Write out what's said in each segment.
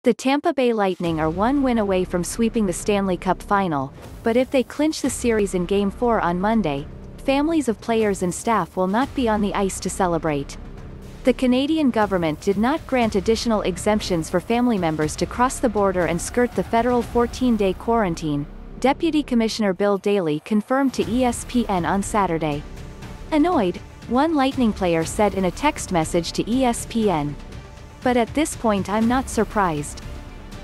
The Tampa Bay Lightning are one win away from sweeping the Stanley Cup Final, but if they clinch the series in Game 4 on Monday, families of players and staff will not be on the ice to celebrate. The Canadian government did not grant additional exemptions for family members to cross the border and skirt the federal 14-day quarantine, Deputy Commissioner Bill Daly confirmed to ESPN on Saturday. Annoyed, one Lightning player said in a text message to ESPN. But at this point I'm not surprised.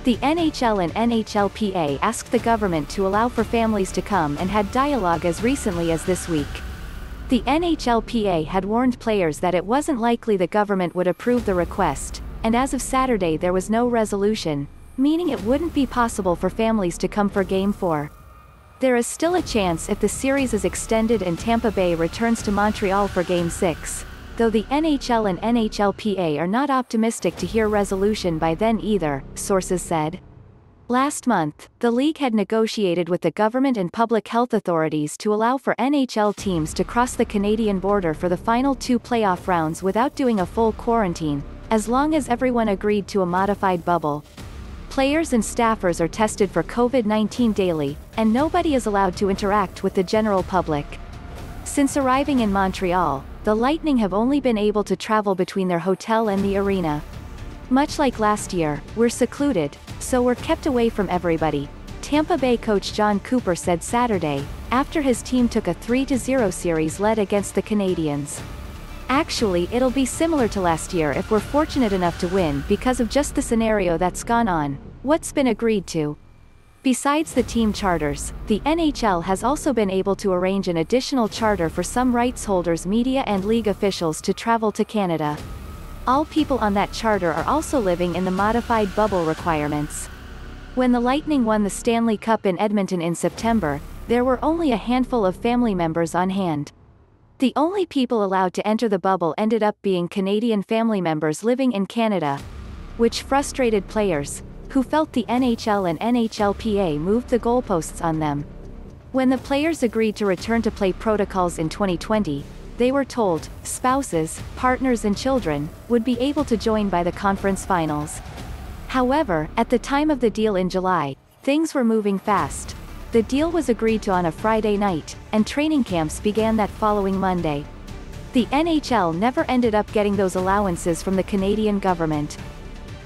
The NHL and NHLPA asked the government to allow for families to come and had dialogue as recently as this week. The NHLPA had warned players that it wasn't likely the government would approve the request, and as of Saturday there was no resolution, meaning it wouldn't be possible for families to come for Game 4. There is still a chance if the series is extended and Tampa Bay returns to Montreal for Game 6, though the NHL and NHLPA are not optimistic to hear resolution by then either, sources said. Last month, the league had negotiated with the government and public health authorities to allow for NHL teams to cross the Canadian border for the final 2 playoff rounds without doing a full quarantine, as long as everyone agreed to a modified bubble. Players and staffers are tested for COVID-19 daily, and nobody is allowed to interact with the general public. Since arriving in Montreal, the Lightning have only been able to travel between their hotel and the arena. Much like last year, we're secluded, so we're kept away from everybody, Tampa Bay coach Jon Cooper said Saturday, after his team took a 3-0 series lead against the Canadiens. Actually, it'll be similar to last year if we're fortunate enough to win because of just the scenario that's gone on, what's been agreed to. Besides the team charters, the NHL has also been able to arrange an additional charter for some rights holders, media and league officials to travel to Canada. All people on that charter are also living in the modified bubble requirements. When the Lightning won the Stanley Cup in Edmonton in September, there were only a handful of family members on hand. The only people allowed to enter the bubble ended up being Canadian family members living in Canada, which frustrated players, who felt the NHL and NHLPA moved the goalposts on them. When the players agreed to return to play protocols in 2020, they were told spouses, partners and children would be able to join by the conference finals. However, at the time of the deal in July, things were moving fast. The deal was agreed to on a Friday night, and training camps began that following Monday. The NHL never ended up getting those allowances from the Canadian government.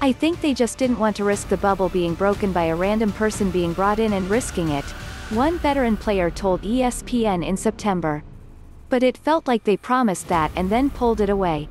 I think they just didn't want to risk the bubble being broken by a random person being brought in and risking it, one veteran player told ESPN in September. But it felt like they promised that and then pulled it away.